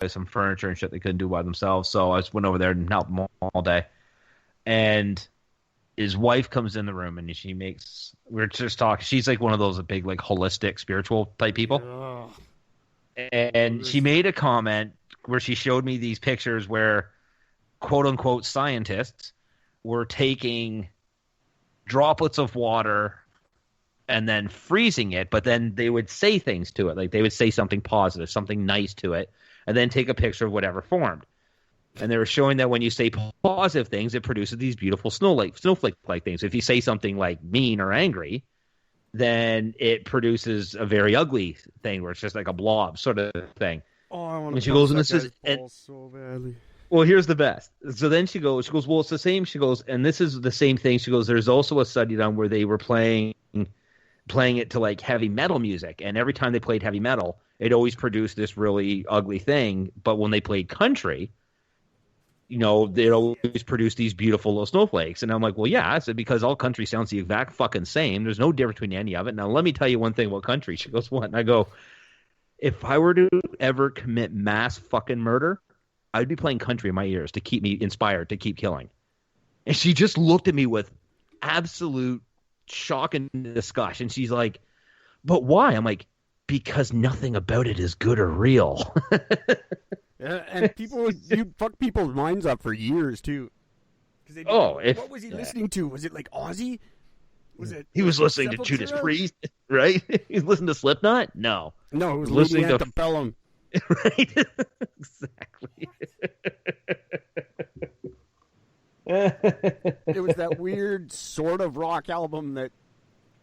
some furniture and shit they couldn't do by themselves. So I just went over there and helped them all day. And his wife comes in the room and we're just talking. She's like one of those big, like holistic spiritual type people. Ugh. And she made a comment where she showed me these pictures where quote unquote scientists were taking droplets of water and then freezing it, but then they would say things to it. Like they would say something positive, something nice to it, and then take a picture of whatever formed. And they were showing that when you say positive things, it produces these beautiful snowflake-like things. If you say something like mean or angry, then it produces a very ugly thing where it's just like a blob sort of thing. Oh, I want And to she goes, punch and that this guy's is balls so badly. well, here's the best. So then she goes, well, it's the same. She goes, and this is the same thing. She goes, there's also a study done where they were playing it to like heavy metal music, and every time they played heavy metal, it always produced this really ugly thing. But when they played country, they always produce these beautiful little snowflakes. And I'm like, well, yeah, I said, because all country sounds the exact fucking same. There's no difference between any of it. Now, let me tell you one thing about country. She goes, what? And I go, if I were to ever commit mass fucking murder, I'd be playing country in my ears to keep me inspired to keep killing. And she just looked at me with absolute shock and disgust. And she's like, but why? I'm like, because nothing about it is good or real. And you fuck people's minds up for years too. What was he listening to? Was it like Ozzy? He was listening to Judas Priest, right? He was listening to Slipknot? No, it was listening to Antebellum. Right? Exactly. It was that weird sort of rock album that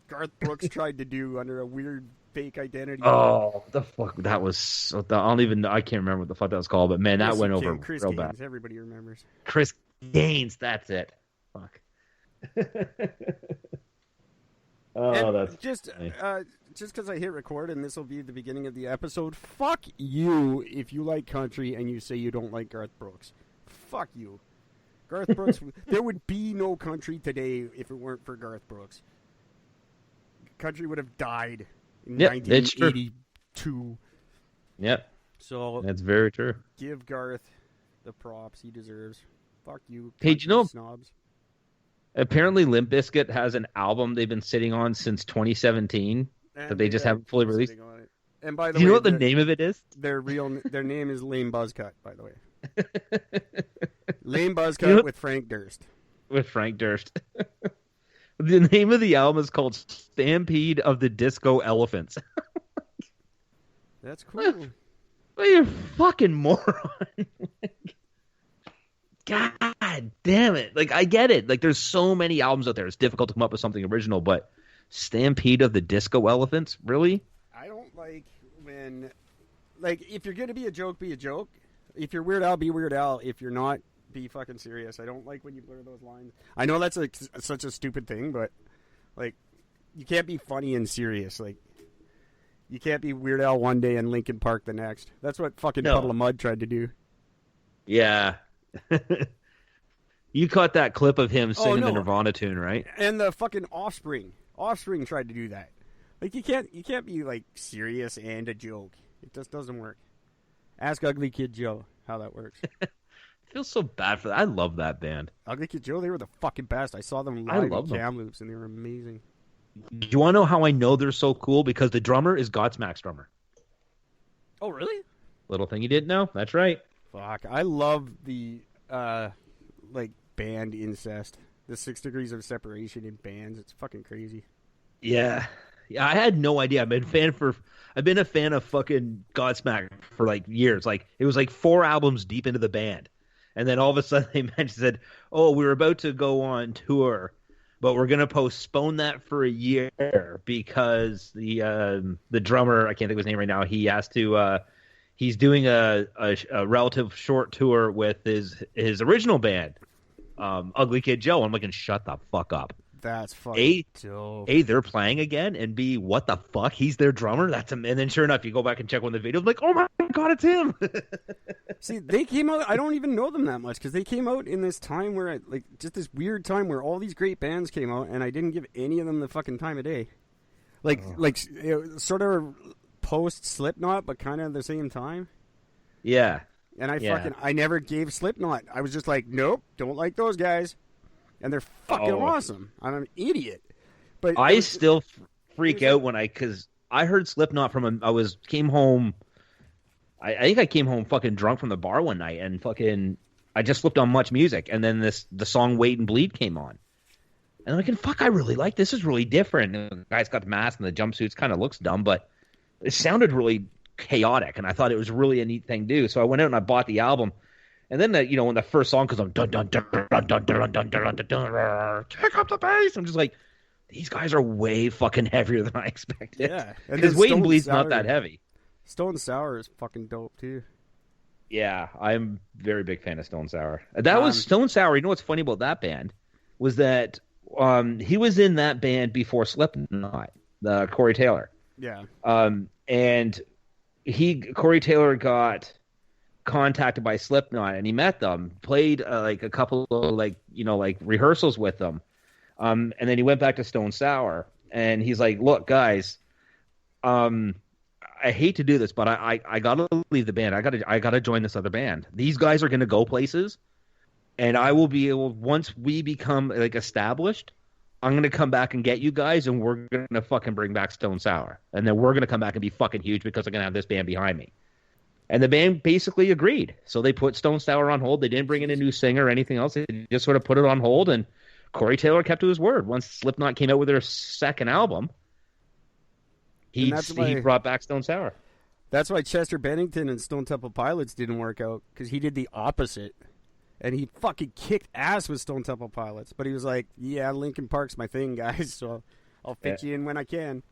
Garth Brooks tried to do under a weird fake identity. Oh, the fuck! That was. I can't remember what the fuck that was called, but man, that went over Chris real Gaines, bad. everybody remembers. Chris Gaines, that's it. Fuck. That's just because I hit record and this will be the beginning of the episode. Fuck you if you like country and you say you don't like Garth Brooks. Fuck you, Garth Brooks. There would be no country today if it weren't for Garth Brooks. Country would have died in 1982. Yep. So that's very true. Give Garth the props he deserves. Fuck you, hey, snobs. Apparently, Limp Bizkit has an album they've been sitting on since 2017 that they just haven't fully released. And by the Do way, you know what the name of it is? Their name is Lame Buzzcut. By the way, Lame Buzzcut with Frank Durst. With Frank Durst. The name of the album is called Stampede of the Disco Elephants. That's cool. Well, you're a fucking moron. God damn it. Like, I get it. Like, there's so many albums out there. It's difficult to come up with something original, but Stampede of the Disco Elephants? Really? I don't like when... Like, if you're going to be a joke, be a joke. If you're Weird Al, be Weird Al. If you're not, be fucking serious. I don't like when you blur those lines. I know that's such a stupid thing, but, like, you can't be funny and serious. Like, you can't be Weird Al one day and Linkin Park the next. That's what fucking Puddle of Mud tried to do. Yeah. You caught that clip of him singing the Nirvana tune, right? And the fucking Offspring tried to do that. Like, you can't be like serious and a joke. It just doesn't work. Ask Ugly Kid Joe how that works. I feel so bad for that. I love that band. Ugly Kid Joe, they were the fucking best. I saw them live in Kamloops and they were amazing. Do you want to know how I know they're so cool? Because the drummer is Godsmack's drummer. Oh, really? Little thing you didn't know. That's right. Fuck, I love the like band incest. The 6 degrees of separation in bands. It's fucking crazy. Yeah, I had no idea. I've been a fan of fucking Godsmack for like years. Like, it was like 4 albums deep into the band, and then all of a sudden they said, "Oh, we're about to go on tour, but we're gonna postpone that for a year because the drummer, I can't think of his name right now. He has to." He's doing a relative short tour with his original band, Ugly Kid Joe. I'm like, shut the fuck up. That's fucking dope. A, they're playing again, and B, what the fuck? He's their drummer? And then sure enough, you go back and check one of the videos, like, oh my god, it's him. See, they came out, I don't even know them that much, because they came out in this time where, just this weird time where all these great bands came out, and I didn't give any of them the fucking time of day. Sort of post Slipknot, but kind of at the same time. Yeah. And I never gave Slipknot. I was just like, nope, don't like those guys. And they're fucking awesome. I'm an idiot. But I still freak out because I heard Slipknot came home. I think I came home fucking drunk from the bar one night and I just flipped on Much Music, and then the song Wait and Bleed came on. And I'm like, fuck, I really like this. This is really different. And the guy's got the mask and the jumpsuits, kind of looks dumb, but it sounded really chaotic, and I thought it was really a neat thing to do. So I went out and I bought the album. And then, when the first song comes on, dun dun dun dun dun dun dun dun dun dun, kick up the bass. I'm just like, these guys are way fucking heavier than I expected. Yeah, because Wait and Bleed's not that heavy. Stone Sour is fucking dope too. Yeah, I'm a very big fan of Stone Sour. That was Stone Sour. You know what's funny about that band was that he was in that band before Slipknot, Corey Taylor. Yeah. And Corey Taylor got contacted by Slipknot, and he met them, played like a couple of rehearsals with them, and then he went back to Stone Sour, and he's like, "Look, guys, I hate to do this, but I gotta leave the band. I gotta join this other band. These guys are gonna go places, and I will be able, once we become like established, I'm gonna come back and get you guys, and we're gonna fucking bring back Stone Sour, and then we're gonna come back and be fucking huge because I'm gonna have this band behind me." And the band basically agreed. So they put Stone Sour on hold. They didn't bring in a new singer or anything else. They just sort of put it on hold, and Corey Taylor kept to his word. Once Slipknot came out with their second album, he brought back Stone Sour. That's why Chester Bennington and Stone Temple Pilots didn't work out, because he did the opposite. And he fucking kicked ass with Stone Temple Pilots. But he was like, yeah, Linkin Park's my thing, guys, so I'll fit you in when I can.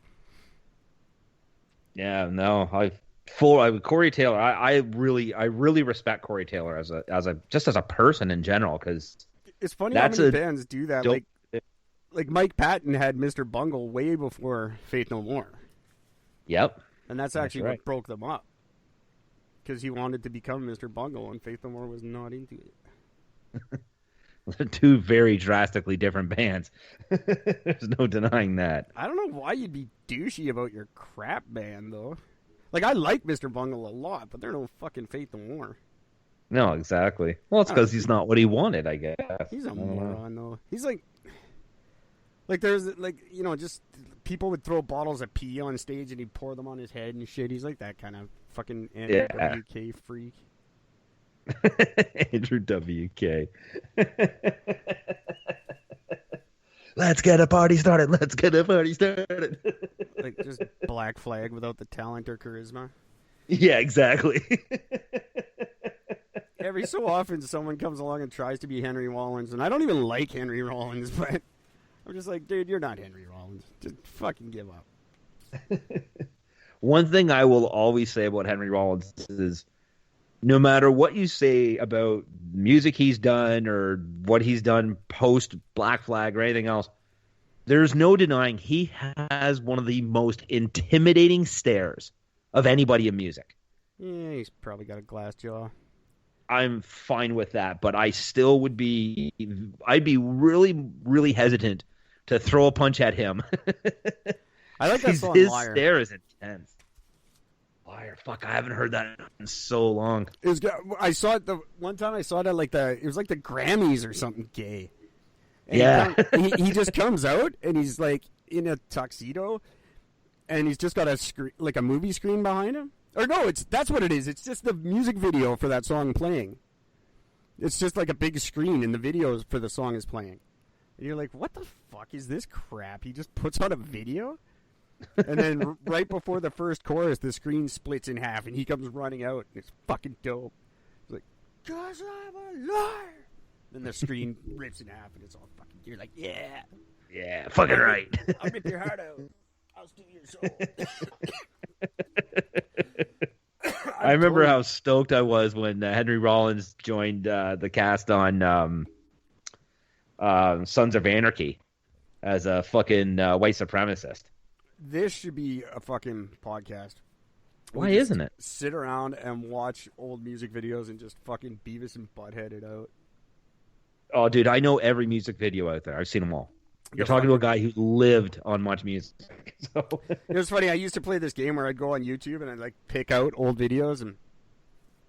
Yeah, no, Corey Taylor. I really respect Corey Taylor as a person in general, because it's funny how many bands do that. Like Mike Patton had Mr. Bungle way before Faith No More. Yep, and that's actually what broke them up, because he wanted to become Mr. Bungle, and Faith No More was not into it. They're two very drastically different bands. There's no denying that. I don't know why you'd be douchey about your crap band, though. Like, I like Mr. Bungle a lot, but they're no fucking Faith No More. No, exactly. Well, it's because he's not what he wanted, I guess. He's a moron, though. He's like there's, just people would throw bottles of pee on stage and he'd pour them on his head and shit. He's like that kind of fucking Andrew WK freak. Andrew WK. Let's get a party started. Let's get a party started. Like, just Black Flag without the talent or charisma. Yeah, exactly. Every so often, someone comes along and tries to be Henry Rollins, and I don't even like Henry Rollins, but I'm just like, dude, you're not Henry Rollins. Just fucking give up. One thing I will always say about Henry Rollins is, no matter what you say about music he's done or what he's done post Black Flag or anything else, there's no denying he has one of the most intimidating stares of anybody in music. Yeah, he's probably got a glass jaw. I'm fine with that, but I still I'd be really, really hesitant to throw a punch at him. I like that song, His Liar. stare is intense. Liar. Fuck, I haven't heard that in so long. I saw it one time. I saw it at it was like the Grammys or something gay. And yeah. He just comes out and he's like in a tuxedo, and he's just got a screen, like a movie screen behind him. Or no, that's what it is. It's just the music video for that song playing. It's just like a big screen, and the video for the song is playing. And you're like, what the fuck is this crap? He just puts on a video? And then right before the first chorus, the screen splits in half, and he comes running out, and it's fucking dope. It's like, 'cause I'm a liar. Then the screen rips in half, and it's all fucking, you're like, yeah. Yeah, fucking right. I'll rip your heart out. I'll steal your soul. I remember how stoked I was when Henry Rollins joined the cast on Sons of Anarchy as a fucking white supremacist. This should be a fucking podcast. Why isn't it? Sit around and watch old music videos and just fucking Beavis and Butthead it out. Oh, dude, I know every music video out there. I've seen them all. You're talking to a guy who lived on Much Music. So. It was funny. I used to play this game where I'd go on YouTube and I'd like pick out old videos, and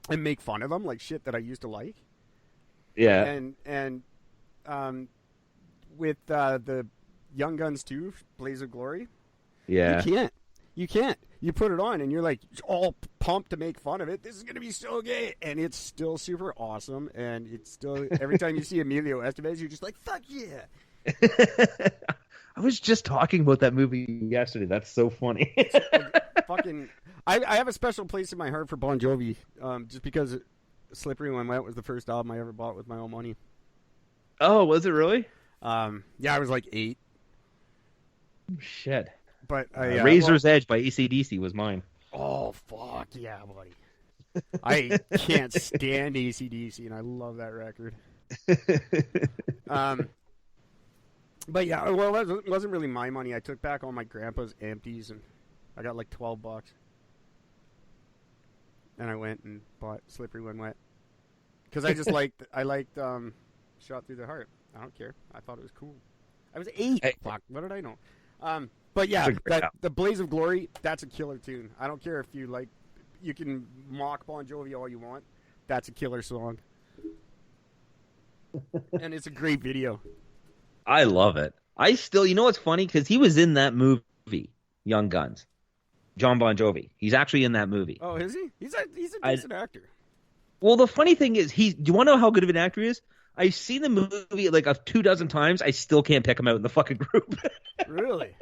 and make fun of them like shit that I used to like. Yeah. And with the Young Guns 2, Blaze of Glory, Yeah. You can't. You put it on and you're like all pumped to make fun of it. This is gonna be so gay, and it's still super awesome. And it's still every time you see Emilio Estevez, you're just like, fuck yeah. I was just talking about that movie yesterday. That's so funny. Fucking, I have a special place in my heart for Bon Jovi, just because Slippery When Wet was the first album I ever bought with my own money. Oh, was it really? Yeah, I was like 8. Shit. But Razor's Edge by AC/DC was mine. Oh fuck yeah, buddy! I can't stand AC/DC, and I love that record. But yeah, well, it wasn't really my money. I took back all my grandpa's empties, and I got like $12. And I went and bought Slippery When Wet because I just liked Shot Through the Heart. I don't care. I thought it was cool. I was 8. Hey. Fuck, what did I know? But yeah, the Blaze of Glory, that's a killer tune. I don't care if you like, you can mock Bon Jovi all you want. That's a killer song. And it's a great video. I love it. I still, you know what's funny? Because he was in that movie, Young Guns. John Bon Jovi. He's actually in that movie. Oh, is he? He's a decent actor. Well, the funny thing is, do you want to know how good of an actor he is? I've seen the movie like 24 times. I still can't pick him out in the fucking group. Really?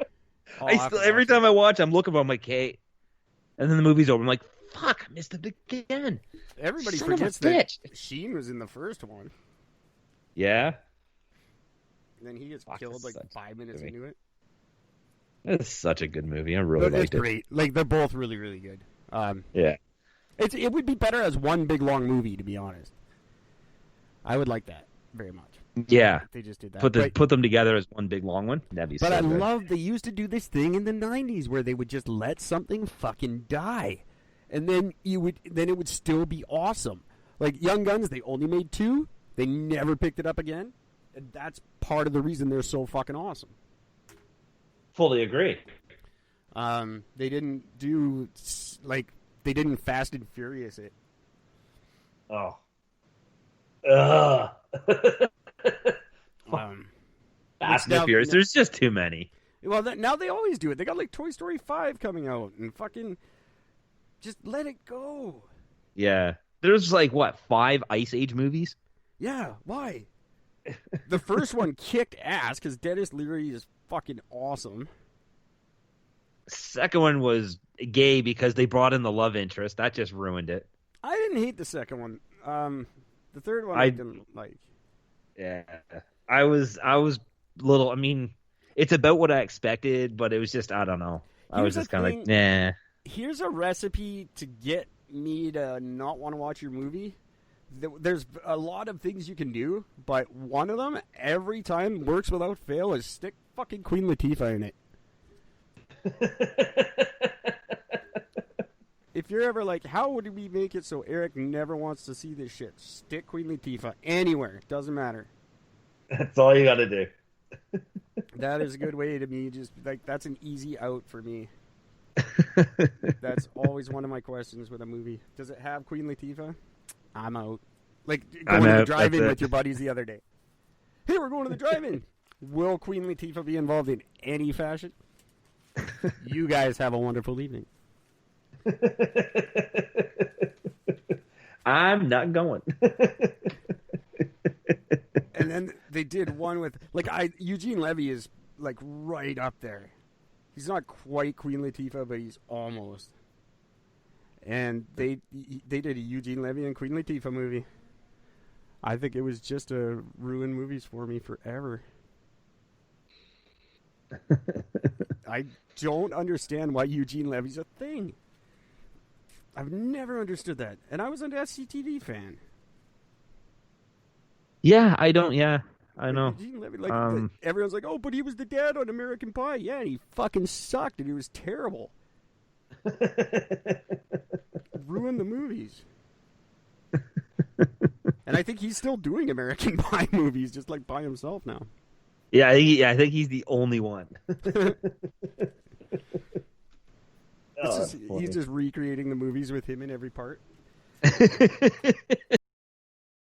Oh, Every time I watch, I'm looking for him like, hey, and then the movie's over. I'm like, fuck, I missed it again. Everybody Son of a forgets that bitch. Sheen was in the first one. Yeah, And then he gets killed like 5 minutes into it. it's such a good movie. I really liked It's great. Like, they're both really, really good. Yeah, It would be better as one big long movie, to be honest. I would like that very much. yeah. If they just did that. Put them together as one big long one. That'd be. But so I good. love they used to do this thing in the 90s where they would just let something fucking die. And then it would still be awesome. Like Young Guns, they only made 2. They never picked it up again. And that's part of the reason they're so fucking awesome. Fully agree. They didn't do they didn't Fast and Furious it. Oh. Fast and Furious. There's just too many. Well, now they always do it. They got like Toy Story 5 coming out, and fucking just let it go. Yeah. There's like, what, 5 Ice Age movies? Yeah, why? The first one kicked ass because Dennis Leary is fucking awesome. Second one was gay because they brought in the love interest. That just ruined it. I didn't hate the second one. The third one I didn't like. Yeah. I was little, I mean, it's about what I expected, but it was just, I don't know. I was just kind of like, nah. Here's a recipe to get me to not want to watch your movie. There's a lot of things you can do, but one of them, every time, works without fail, is stick fucking Queen Latifah in it. If you're ever like, how would we make it so Eric never wants to see this shit? Stick Queen Latifah anywhere. Doesn't matter. That's all you got to do. That is a good way to me. Just like, that's an easy out for me. That's always one of my questions with a movie. Does it have Queen Latifah? I'm out. Like going to the drive-in with your buddies the other day. Hey, we're going to the drive-in. Will Queen Latifah be involved in any fashion? You guys have a wonderful evening. I'm not going. And then they did one with Eugene Levy is like right up there. He's not quite Queen Latifah, but he's almost. And they did a Eugene Levy and Queen Latifah movie. I think it was just to ruin movies for me forever. I don't understand why Eugene Levy's a thing. I've never understood that. And I was an SCTV fan. Yeah, I don't. Yeah, I know. Eugene Levy, everyone's like, oh, but he was the dad on American Pie. Yeah, and he fucking sucked, and he was terrible. Ruined the movies. And I think he's still doing American Pie movies, just like by himself now. Yeah, I think he's the only one. He's just recreating the movies with him in every part.